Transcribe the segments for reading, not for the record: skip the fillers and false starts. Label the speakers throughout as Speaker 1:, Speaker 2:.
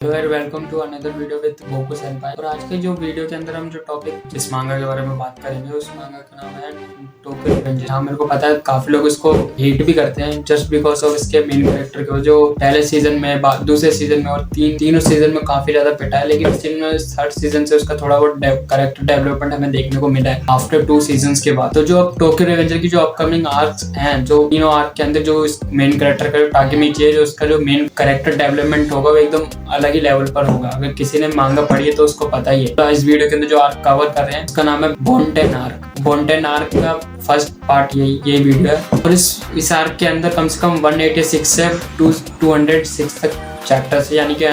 Speaker 1: Hello and welcome to another video with Goku senpai. और आज के जो वीडियो के अंदर हम जो टॉपिक जिस मांगा के बारे में बात करेंगे उस मांगा का नाम है टोक्यो रिवेंजर्स। हाँ, मेरे को पता है काफी लोग इसको हेट भी करते हैं जस्ट बिकॉज ऑफ इसके मेन कैरेक्टर को, जो पहले सीजन में दूसरे सीजन में और तीनों सीजन में काफी ज्यादा पिटा है, लेकिन थर्ड सीजन से उसका थोड़ा बहुत कैरेक्टर डेवलपमेंट हमें देखने को मिला है आफ्टर 2 सीजन के बाद। तो जो अब टोक्यो रिवेंजर की जो अपकमिंग आर्क्स हैं, जो तीनों आर्क के अंदर जो मेन कैरेक्टर का टाकेमिची है, जो उसका जो मेन कैरेक्टर डेवलपमेंट होगा वो एकदम अलग ही लेवल पर होगा। अगर किसी ने मांगा पढ़ी है तो उसको पता ही है। तो इस वीडियो के अंदर जो आर्क कवर कर रहे हैं उसका नाम है बोनटेन आर्क। बोनटेन आर्क का फर्स्ट पार्ट ये वीडियो है और इस आर्क के अंदर कम से कम 186 से 206 तक चैप्टर्स है, यानी कि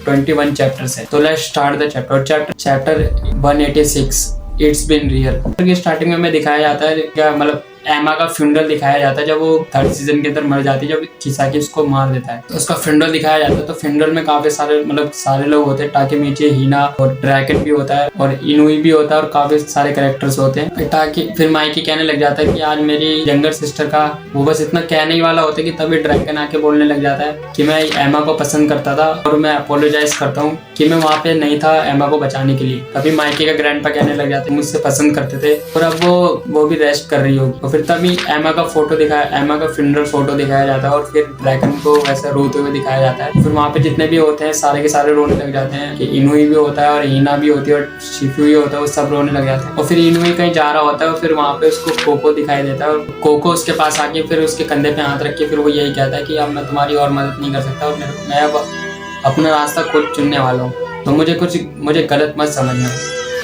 Speaker 1: 21 चैप्टर्स है। तो let's start the chapter 186 it's been real. ये स्टार्टिंग में दिखाया जाता है क्या, मतलब एमा का फ्यूनरल दिखाया जाता है जब वो थर्ड सीजन के अंदर मर जाती है, जब किसाकी उसको मार देता है तो उसका फ्यूनरल दिखाया जाता है। तो फ्यूनरल में काफी सारे लोग होते हैं, टाकेमिची, हिना और ड्रैगन भी होता है और इनुई भी होता है और काफी सारे कैरेक्टर्स होते हैं। फिर माइकी कहने लग जाता है कि आज मेरी यंगर सिस्टर का, वो बस इतना कहने ही वाला होता है कि तभी ड्रैगन आके बोलने लग जाता है कि मैं एमा को पसंद करता था और मैं अपोलोजाइज करता हूँ कि मैं वहाँ पे नहीं था एमा को बचाने के लिए। तभी माइकी का ग्रैंडपा कहने लग जाते हैं मुझसे पसंद करते थे और अब वो भी रेस्ट कर रही होगी। फिर तभी एमा का फ्यूनरल फोटो दिखाया जाता है और फिर ड्रैगन को वैसे रोते हुए दिखाया जाता है। फिर वहाँ पे जितने भी होते हैं सारे के सारे रोने लग जाते हैं कि इनुई भी होता है और हिना भी होती है और शिफ्यू भी होता है, वो सब रोने लग जाते हैं। और फिर इनुई कहीं जा रहा होता है और फिर वहाँ पे उसको कोको दिखाई देता है और कोको उसके पास आके फिर उसके कंधे पे हाथ रख के फिर वो यही कहता है कि अब मैं तुम्हारी और मदद नहीं कर सकता और मैं अब अपना रास्ता खुद चुनने वाला हूँ, तो मुझे गलत मत समझना।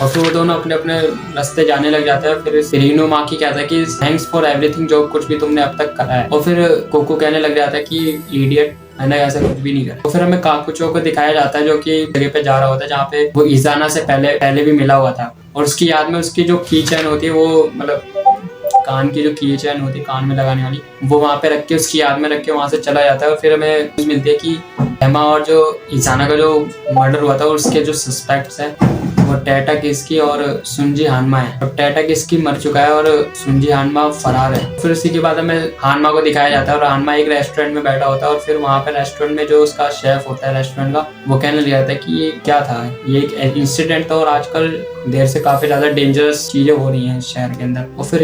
Speaker 1: और फिर वो दोनों अपने अपने रास्ते जाने लग जाते हैं। फिर इनो माकी कहता है कि थैंक्स फॉर एवरीथिंग, जो कुछ भी तुमने अब तक करा है। और फिर कोको कहने लग जाता है कि इडियट, मैंने ऐसा कुछ भी नहीं करा। तो फिर हमें काकुचो को दिखाया जाता है जो कि जगह पे जा रहा होता है जहाँ पे वो इजाना से पहले भी मिला हुआ था और उसकी याद में उसकी जो की चैन होती है, वो मतलब कान की जो की चैन होती है कान में लगाने वाली, वो वहाँ पे रख के उसकी याद में रख के वहाँ से चला जाता है। और फिर हमें न्यूज़ मिलती है कि एमा और जो इजाना का जो मर्डर हुआ था उसके जो सस्पेक्ट्स हैं वो टेटा किस्की और सुंजी हानमा है। और टेटा किस्की मर चुका है और सुंजी हानमा फरार है। फिर उसी के बाद हमें हानमा को दिखाया जाता है और हानमा एक रेस्टोरेंट में बैठा होता है और फिर वहाँ पे रेस्टोरेंट में जो उसका शेफ होता है रेस्टोरेंट का, वो कहने लग जाता है कि ये क्या था, ये एक इंसिडेंट था और आजकल देर से काफी ज्यादा डेंजरस चीजें हो रही हैं इस शहर के अंदर। और फिर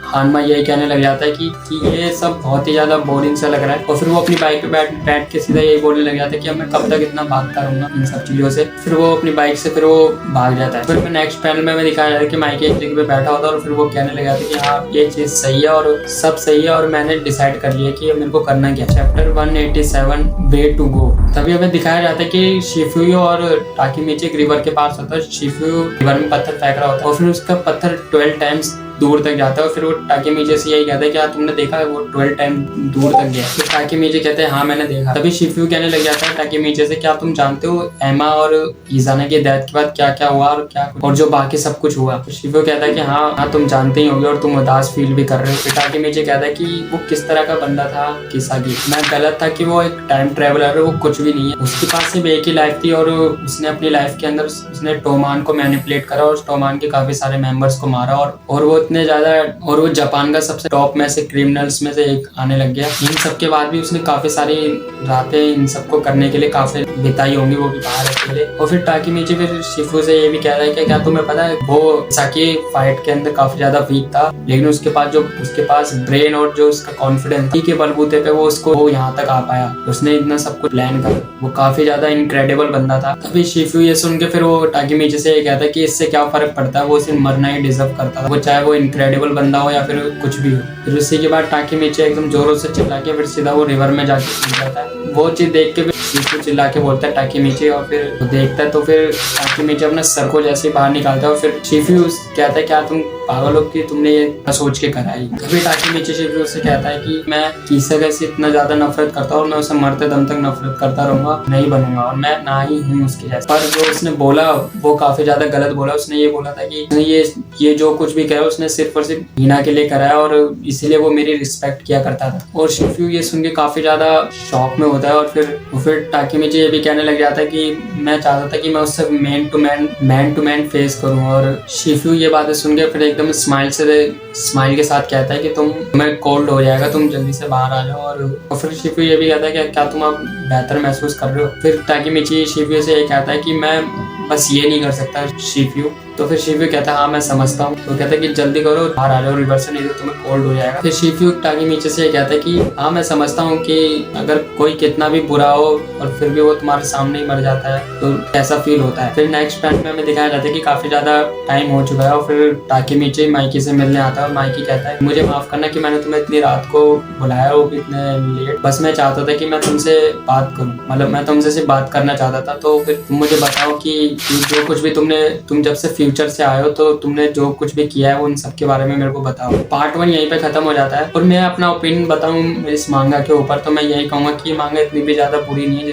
Speaker 1: हानमा यही कहने लग जाता है कि ये सब बहुत ही ज्यादा बोरिंग सा लग रहा है। और फिर वो अपनी बाइक पे बैठ के सीधा यही बोलने लग जाता है कि अब मैं कब तक इतना भागता रहूंगा इन सब चीजों से। फिर वो अपनी बाइक से फिर वो भाग जाता है। फिर नेक्स्ट पैनल में दिखाया जाता है कि माइकी एक जगह पे बैठा होता है और फिर वो कहने लग जाता है कि हाँ ये चीज सही है और सब सही है और मैंने डिसाइड कर लिया कि मेरे को करना क्या। Chapter 187 way to go. तभी हमें दिखाया जाता है कि शिफ्यू और टाकेमिची एक रिवर के पास होता है। शिफ्यू रिवर में पत्थर फेंक रहा होता है और फिर उसका पत्थर 12 टाइम्स दूर तक जाता है और फिर वो टाकेमिची से यही कहता है कि हाँ तुमने देखा वो 12 टाइम दूर तक गया। फिर टाकेमिची कहते हैं हाँ मैंने देखा। तभी शिफ्यू कहने लग जाता है टाकेमिची से क्या तुम जानते हो एमा और इजाना की डेथ के बाद क्या क्या हुआ और जो बाकी सब कुछ हुआ। तो शिफ्यू कहता है कि हाँ तुम जानते ही होगे और तुम उदास फील भी कर रहे हो। फिर टाकेमिची कहता है कि वो किस तरह का बंदा था किसाकी, मैं गलत था कि वो एक टाइम ट्रेवलर है, वो कुछ भी नहीं है। उसके पास सिर्फ एक ही लाइफ थी और उसने अपनी लाइफ के अंदर उसने टोमान को मैनिपुलेट करा और टोमान के काफी सारे मेंबर्स को मारा और वो इतने ज्यादा और वो जापान का सबसे टॉप में से क्रिमिनल्स में से एक आने लग गया। इन सब के बाद भी उसने काफी सारी रातें इन सबको करने के लिए काफी बिताई होंगी, वो भी बाहर अकेले। और फिर टाकेमिची फिर शिफू से ये भी कह रहा है कि क्या तुम्हें पता है वो साकी फाइट के अंदर काफी ज्यादा वीक था, लेकिन उसके पास ब्रेन और जो उसका कॉन्फिडेंस के बलबूते पे वो यहाँ तक आ पाया। उसने इतना सब कुछ प्लान कर, वो काफी ज्यादा इनक्रेडिबल बंदा था। तभी शिफू ये सुन के फिर वो टाकेमिची से ये कहता है कि इससे क्या फर्क पड़ता है, वो सिर्फ मरना ही डिजर्व करता था, वो चाहे वो इनक्रेडिबल बंदा हो या फिर कुछ भी हो। फिर उसी के बाद टाकेमिची एकदम जोरों से चिल्ला के फिर सीधा वो रिवर में जाके गिर जाता है। वो चीज देख के फिर शिफू चिल्ला के बोलता है टाकेमिची और फिर वो देखता है तो फिर टाकेमिची अपने सर को जैसे बाहर निकालता है और फिर शिफू कहता है क्या तुम पागल हो कि तुमने ये सोच के कराई। कभी टाकेमिची शिफू से कहता है कि मैं किसाकी से इतना ज्यादा नफरत करता हूँ और मैं उसे मरते दम तक नफरत करता रहूंगा, नहीं बनूंगा और मैं ना ही हूँ उसके जैसा। पर जो उसने बोला वो काफी ज्यादा गलत बोला। उसने ये बोला था कि ये जो कुछ भी करा उसने सिर्फ और सिर्फ हिना के लिए कराया और इसीलिए वो मेरी रिस्पेक्ट किया करता था। और शिफ्यू ये सुन के काफी ज्यादा शॉक में होता है और फिर टाकीमिची ये भी कहने लग जाता है कि मैं चाहता था कि मैं उससे मैन टू मैन फेस करूं। और शिफ्यू ये बातें सुन के फिर एकदम स्माइल के साथ कहता है कि तुम्हें कोल्ड हो जाएगा, तुम जल्दी से बाहर आ जाओ। और फिर शिफ्यू ये भी कहता है कि क्या तुम अब बेहतर महसूस कर रहे हो। फिर टाकीमिची शिफ्यू से ये कहता है कि मैं बस ये नहीं कर सकता शिफ्यू। तो फिर शिफ्यू कहता है हाँ मैं समझता हूँ। तो कहता है कि जल्दी करो, बाहर आ जाओ रिवर से, नहीं तो तुम्हें कोल्ड हो जाएगा। फिर शिफ्यू टाकीमिची से ये कहता है कि हाँ मैं समझता हूँ कि अगर कोई कितना भी बुरा हो और फिर भी वो तुम्हारे सामने ही मर जाता है तो कैसा फील होता है। फिर नेक्स्ट पैंट में हमें दिखाया जाता है कि काफी ज्यादा टाइम हो चुका है और फिर टाकीमिची माइकी से मिलने आता है और माइकी कहता है मुझे माफ करना कि मैंने तुम्हें इतनी रात को बुलाया, वो भी इतने लेट। बस मैं चाहता था कि मैं तुमसे बात करूं, मतलब मैं तुमसे सिर्फ बात करना चाहता था। तो फिर तुम मुझे बताओ कि जो कुछ भी तुम जब से फ्यूचर से आए हो तो तुमने जो कुछ भी किया है उन सब के बारे में मेरे को बताओ। पार्ट 1 यहीं पे खत्म हो जाता है। और मैं अपना ओपिनियन बताऊं इस मांगा के ऊपर तो मैं यही कहूंगा कि मांगा इतनी भी ज्यादा बुरी नहीं है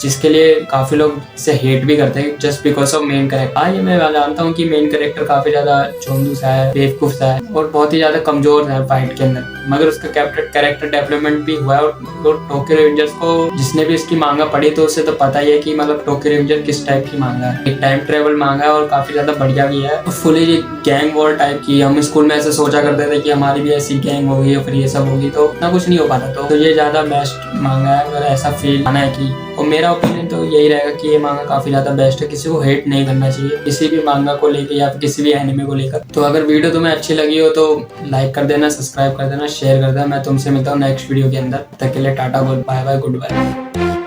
Speaker 1: जिसके लिए काफी लोग इसे हेट भी करते हैं just because of main character. हाँ ये मैं जानता हूँ कि मेन कैरेक्टर काफी ज्यादा चोंदू सा है, बेवकूफ सा है और बहुत ही ज्यादा कमजोर है फाइट के अंदर, मगर उसका कैरेक्टर डेवलपमेंट भी हुआ है। और टोक्यो रेवेंजर्स को जिसने भी इसकी मांगा पढ़ी तो उसे तो पता ही है कि मतलब टोक्यो रेवेंजर किस टाइप की मांगा है। एक टाइम ट्रेवल मांगा है और काफी ज्यादा बढ़िया भी है। फुली गैंग वॉर टाइप की, हम स्कूल में ऐसे सोचा करते थे कि हमारी भी ऐसी गैंग होगी और फिर ये सब होगी, तो इतना कुछ नहीं हो पाता। तो ये ज्यादा बेस्ट मांगा है अगर ऐसा फील आना है कि। और मेरा ओपिनियन तो यही रहेगा कि ये मांगा काफी ज्यादा बेस्ट है, किसी को हेट नहीं करना चाहिए किसी भी मांगा को लेकर या फिर किसी भी एनिमे को लेकर। तो अगर वीडियो तुम्हें अच्छी लगी हो तो लाइक कर देना, सब्सक्राइब कर देना, शेयर कर देना। मैं तुमसे मिलता हूँ नेक्स्ट वीडियो के अंदर। तब तक के लिए tata, bye bye, good bye.